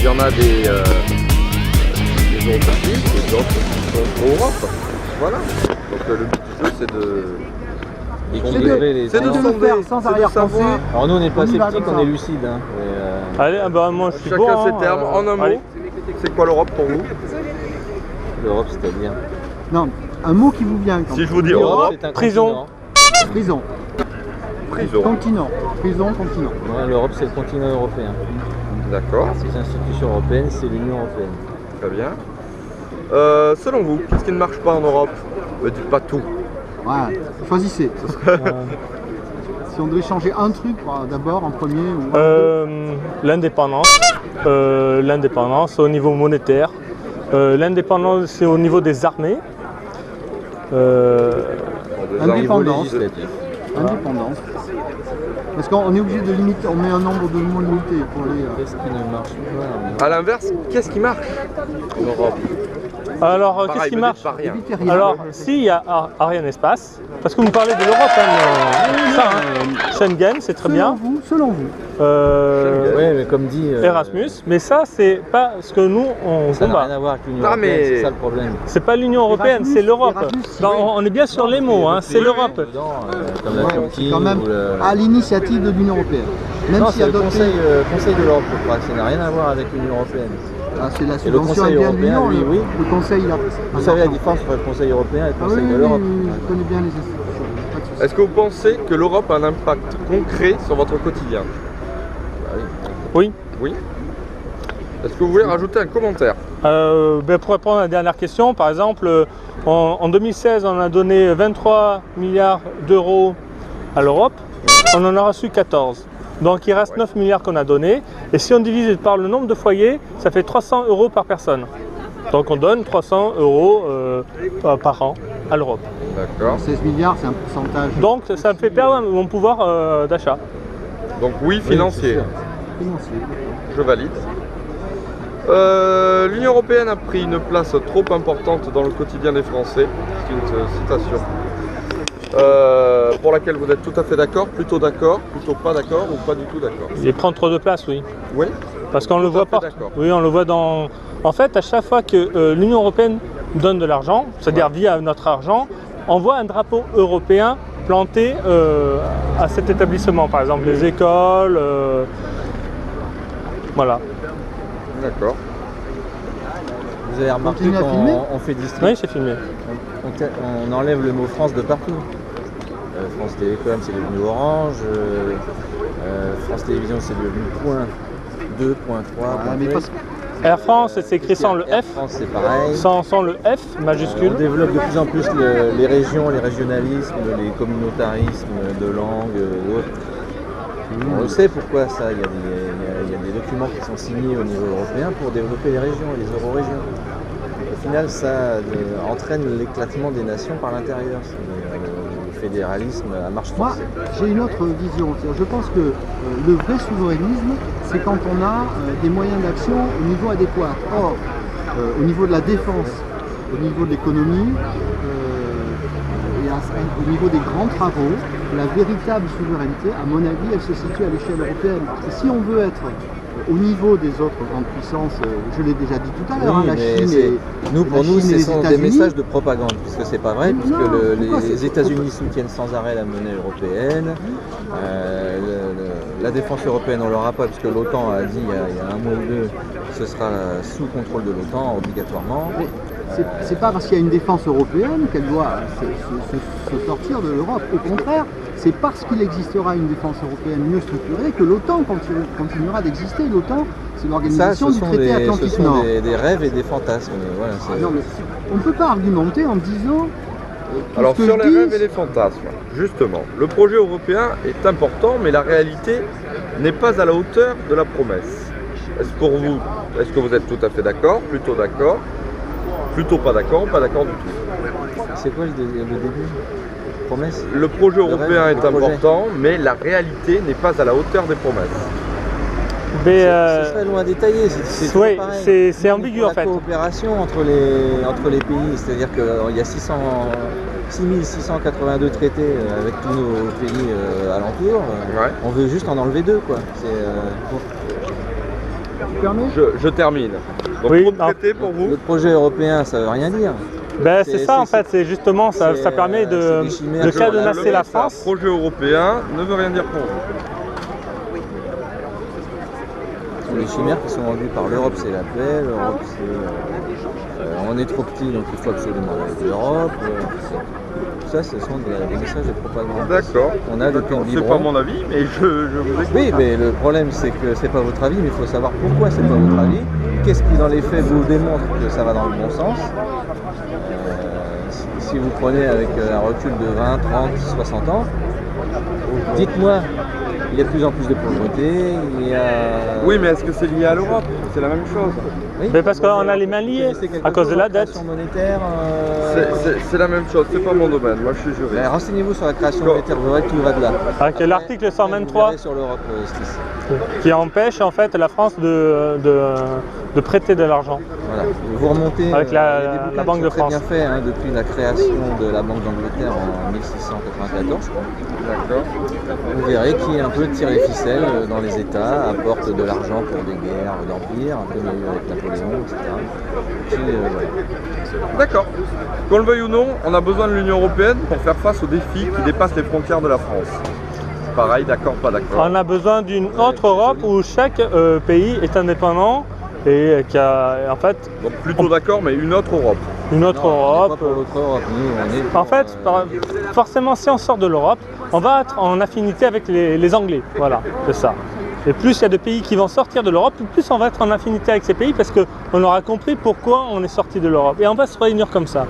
il y en a des Eurocatiques et d'autres qui sont pro-Europe. Voilà. Donc le but du jeu, c'est de... C'est de le faire sans arrière-pensée. Alors nous on n'est pas On y va sceptiques, comme on ça. est lucide. Hein. Allez, bah, moi je suis Chacun bon. ses termes. En un mot, allez. c'est quoi l'Europe pour vous? L'Europe c'est-à-dire. Non, un mot qui vous vient quand Si je vous dis L'Europe, Europe, c'est un prison. continent. Prison. prison. Continent. Prison, continent. Ouais, l'Europe c'est le continent européen. D'accord, Les institutions européennes, c'est l'Union européenne. très bien. Selon vous, qu'est-ce qui ne marche pas en Europe? Ne dites pas tout. Voilà, choisissez. Si on devait changer un truc d'abord en premier ou L'indépendance. L'indépendance au niveau monétaire. L'indépendance c'est au niveau des armées. Indépendance. Législatif. Indépendance. Parce qu'on est obligé de limiter, on met un nombre de mots limité pour les. Qu'est-ce qui ne marche pas? À l'inverse, qu'est-ce qui marche en Europe? Alors, qu'est-ce Pareil, qui me marche? dites pas rien. Évitez rien. Alors, si, il y a Ariane Espace, parce que vous me parlez de l'Europe, hein, ça, hein. Schengen, c'est très bien. Selon vous. Oui, mais comme dit. Erasmus, mais ça, c'est pas ce que nous, on Ça n'a rien combat. à voir avec l'Union Ah, européenne, mais- c'est ça le problème. C'est pas l'Union européenne, Erasmus, c'est l'Europe. Erasmus, Non, oui. on est bien sur les mots, hein, c'est l'Europe. Dedans, comme la Ouais, Turquie c'est quand même ou le... à l'initiative de l'Union européenne. Même Non, s'il y c'est a le d'autres Conseil, pays. Conseil de l'Europe, je crois. Ça n'a rien à voir avec l'Union européenne. Ah, c'est la Et le subvention Conseil indienne de européen, l'Union. lui, oui. Le Conseil, là. Vous savez la différence entre le Conseil européen et le Ah oui, Conseil oui, de l'Europe? oui, je connais bien les institutions. Pas de souci. Est-ce que vous pensez que l'Europe a un impact concret sur votre quotidien? Oui. Oui. Est-ce que vous voulez rajouter un commentaire? Pour répondre à la dernière question, par exemple, en 2016, on a donné 23 milliards d'euros à l'Europe, on en a reçu 14. Donc il reste 9 milliards qu'on a donnés, et si on divise par le nombre de foyers, ça fait 300 euros par personne. Donc on donne 300 euros par an à l'Europe. D'accord. 16 milliards, c'est un pourcentage Donc ça me fait perdre mon pouvoir d'achat. Donc oui, financier. financier. Je valide. L'Union européenne a pris une place trop importante dans le quotidien des Français. C'est une citation. Pour laquelle vous êtes tout à fait d'accord, plutôt pas d'accord ou pas du tout d'accord? Il prend trop de place, oui. Oui. Parce qu'on le voit fait pas. d'accord. Oui, on le voit dans. En fait, à chaque fois que l'Union européenne donne de l'argent, c'est-à-dire via notre argent, on voit un drapeau européen planté à cet établissement. Par exemple, les écoles. Voilà. D'accord. Vous avez remarqué Continuez à filmer qu'on fait district, Oui, c'est filmé. on enlève le mot France de partout. France Télécom c'est devenu Orange, France Télévisions c'est devenu point 2, point 3, Ah, point mais 3. parce- Air France, c'est écrit sans le Air F, France c'est pareil. sans le F majuscule. On développe de plus en plus les régions, les régionalismes, les communautarismes de langue et autres. On le sait pourquoi ça, il y a des documents qui sont signés au niveau européen pour développer les régions et les eurorégions. Au final, ça entraîne l'éclatement des nations par l'intérieur. C'est le fédéralisme à marche Moi, forcée. j'ai une autre vision. Je pense que le vrai souverainisme, c'est quand on a des moyens d'action au niveau adéquat. Or, au niveau de la défense, au niveau de l'économie, et au niveau des grands travaux, la véritable souveraineté, à mon avis, elle se situe à l'échelle européenne. Et si on veut être au niveau des autres grandes puissances, je l'ai déjà dit tout à l'heure, Oui, la mais Chine c'est- et pour la nous, Chine et ce les sont des États-Unis. messages de propagande, puisque c'est pas vrai, puisque Non, pourquoi les c'est- États-Unis soutiennent sans arrêt la monnaie européenne. La défense européenne, on l'aura pas, puisque l'OTAN a dit il y a un mois ou deux, ce sera sous contrôle de l'OTAN obligatoirement. Mais c'est pas parce qu'il y a une défense européenne qu'elle doit se sortir de l'Europe. Au contraire, c'est parce qu'il existera une défense européenne mieux structurée que l'OTAN continuera d'exister. L'OTAN, c'est Ça, l'organisation ce du sont, traité Atlantique Nord. des rêves et des fantasmes. Voilà, Ah non, mais on ne peut pas argumenter en disant. tout Alors ce que sur je les dis, rêves et les fantasmes, justement, le projet européen est important, mais la réalité n'est pas à la hauteur de la promesse. Est-ce que vous êtes tout à fait d'accord, plutôt pas d'accord, ou pas d'accord du tout? c'est quoi le début? Promesse? Le projet rêve, européen le est projet. important, mais la réalité n'est pas à la hauteur des promesses. Mais, Ce serait loin détaillé, c'est toujours oui, pareil. c'est ambigu, en fait. La coopération entre les pays, c'est-à-dire qu'il y a 6682 traités avec tous nos pays alentours. Ouais. On veut juste en enlever deux, quoi. Tu permets? Je termine. Donc Oui, trop de traités pour vous? Le projet européen, ça veut rien dire. Ben, c'est C'est- ça en c'est- fait, c'est justement ça, c'est- ça permet c'est de, des chimères. de Je- cadenasser la France. Un projet européen ne veut rien dire pour vous. Ce sont des chimères qui sont vendues par l'Europe, c'est la paix. L'Europe, c'est on est trop petit, donc il faut absolument aller avec l'Europe. Tout ça, ce sont des messages de propagande. D'accord. On a depuis D'accord. le C'est biberon. pas mon avis, mais je vous écoute. Oui, mais le problème, c'est que c'est pas votre avis, mais il faut savoir pourquoi c'est pas votre avis. Qu'est-ce qui, dans les faits, vous démontre que ça va dans le bon sens. Si vous prenez avec un recul de 20, 30, 60 ans, dites-moi, il y a de plus en plus de pauvreté, il y a... Oui, mais est-ce que c'est lié à l'Europe? C'est la même chose. Oui, Mais parce qu'on a les mains liées vous connaissez quelque à cause de chose la en dette. création monétaire, C'est la même chose, c'est pas mon domaine. Moi, je suis juriste. ben, renseignez-vous sur la création monétaire, vous verrez que tout va de là. Avec Après, l'article vous 123 verrez sur l'Europe, Stis. qui empêche en fait la France de prêter de l'argent. Voilà. Vous remontez Avec il y a des la bouquins Banque qui de sont très France. bien faits hein, depuis la création de la Banque d'Angleterre en 1694, je crois. D'accord. Vous verrez qui un peu tire les ficelles dans les États, apporte de l'argent pour des guerres d'empire, comme il y a eu avec Napoléon, etc. Qui, voilà. D'accord. Qu'on le veuille ou non, on a besoin de l'Union Européenne pour faire face aux défis qui dépassent les frontières de la France. Pareil, d'accord, pas d'accord. On a besoin d'une autre Europe où chaque pays est indépendant et qui a en fait Donc plutôt d'accord, mais une autre Europe. une autre Non, on n'est Europe. pas pour l'autre Europe, nous on est En pour, fait, forcément, si on sort de l'Europe, on va être en affinité avec les Anglais. Voilà, c'est ça. Et plus il y a de pays qui vont sortir de l'Europe, plus on va être en affinité avec ces pays parce qu'on aura compris pourquoi on est sorti de l'Europe. Et on va se réunir comme ça.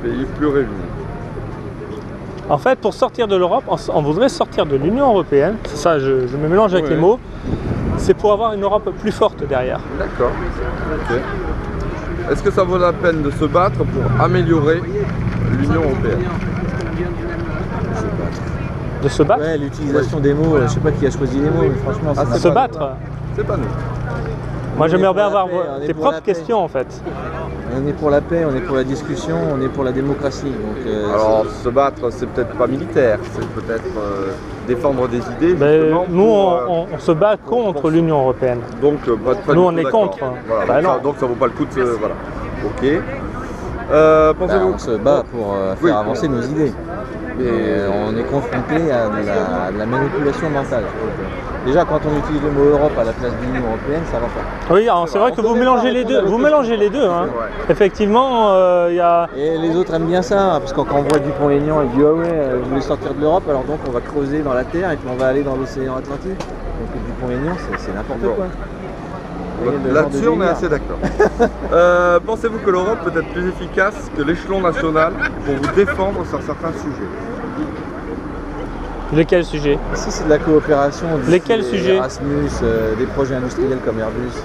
Pays plus réunis. En fait, pour sortir de l'Europe, on voudrait sortir de l'Union Européenne. C'est ça, je me mélange avec Ouais. les mots. C'est pour avoir une Europe plus forte derrière. D'accord. Ok. Est-ce que ça vaut la peine de se battre pour améliorer l'Union Européenne? De se battre, Ouais, l'utilisation des mots, je sais pas qui a choisi les mots, mais franchement, Ah, c'est se pas battre. C'est pas nous. Moi, On est j'aimerais pour bien la avoir paix, on est tes pour la propres paix. questions en fait. On est pour la paix, on est pour la discussion, on est pour la démocratie. Donc, Alors, se battre, c'est peut-être pas militaire, c'est peut-être défendre des idées. Ben, justement, nous, pour, on se bat contre l'Union Européenne. Donc, pas Nous, du on tout est d'accord. contre. Voilà, Bah, non. donc ça vaut pas le coup de se... Voilà. Ok. bah, Pensez-vous... on se bat pour faire Oui. avancer nos idées. Mais on est confronté à de la manipulation mentale. Déjà, quand on utilise le mot Europe à la place de l'Union Européenne, ça va pas. Oui, alors c'est vrai que vous mélangez les deux. Vous mélangez les deux. Hein. Effectivement, il y a. Et les autres aiment bien ça, parce que quand on voit Dupont-Aignan, il dit ah ouais, vous voulez sortir de l'Europe, alors donc on va creuser dans la terre et puis on va aller dans l'océan Atlantique. Donc Dupont-Aignan, c'est n'importe Bon. quoi. Vous voyez, le genre de Là-dessus, on est délire. assez d'accord. Pensez-vous que l'Europe peut être plus efficace que l'échelon national pour vous défendre sur certains sujets? Lesquels sujets? Si c'est de la coopération, du Lesquels style sujets? Erasmus, des projets industriels comme Airbus.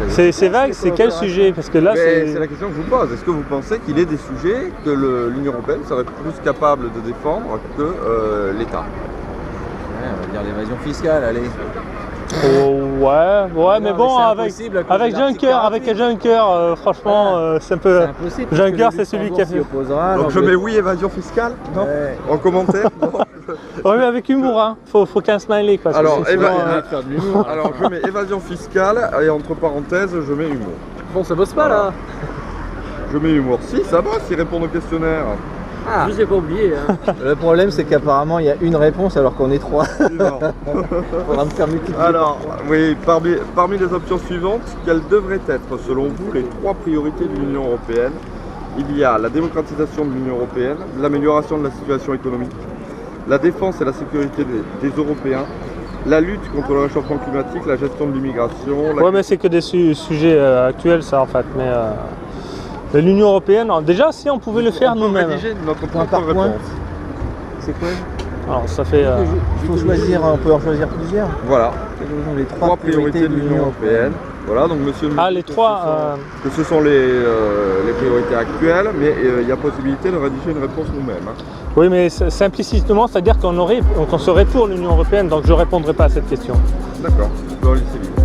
C'est vague, c'est quel sujet? Parce que là, Mais c'est c'est. la question que je vous pose. Est-ce que vous pensez qu'il est des sujets que l'Union Européenne serait plus capable de défendre que l'État? Ouais, on va dire l'évasion fiscale, allez. Oh, ouais, mais mais bon, c'est avec impossible à cause de l'article Juncker, franchement, c'est un peu. C'est impossible. Juncker, parce que c'est celui qui a Luxembourg s'y fait. opposera, Donc je mets oui, évasion fiscale? Non. Ouais. En commentaire? Non. Ouais, mais avec humour, hein. Faut qu'un smiley, quoi. Alors, Parce que sinon, On va faire de l'humour. Alors je mets évasion fiscale et entre parenthèses je mets humour. Bon, ça bosse pas là. Je mets humour. Si, ça va s'ils répondent au questionnaire. Ah. Je vous ai pas oublié. Hein. Le problème, c'est qu'apparemment, il y a une réponse alors qu'on est trois. Non. Faudra me faire multiplier. Alors, oui, parmi les options suivantes, quelles devraient être selon vous les trois priorités de l'Union Européenne? Il y a la démocratisation de l'Union Européenne, l'amélioration de la situation économique, la défense et la sécurité des Européens, la lutte contre le réchauffement climatique, la gestion de l'immigration. Ouais, mais c'est que des sujets actuels, ça, en fait. Mais l'Union Européenne, alors, déjà, si on pouvait le faire On peut nous-mêmes. rédiger notre Point propre par point. réponse. C'est quoi Alors, ça fait. Il faut choisir, on peut en choisir plusieurs. Voilà, Quelles sont les trois priorités de l'Union Européenne. Voilà, donc monsieur le Ah, ministre, les trois. que ce sont les priorités actuelles, mais il y a possibilité de rédiger une réponse nous-mêmes. Hein. Oui, mais implicitement, c'est-à-dire qu'on serait pour l'Union Européenne, donc je ne répondrai pas à cette question. D'accord, je peux en laisser libre.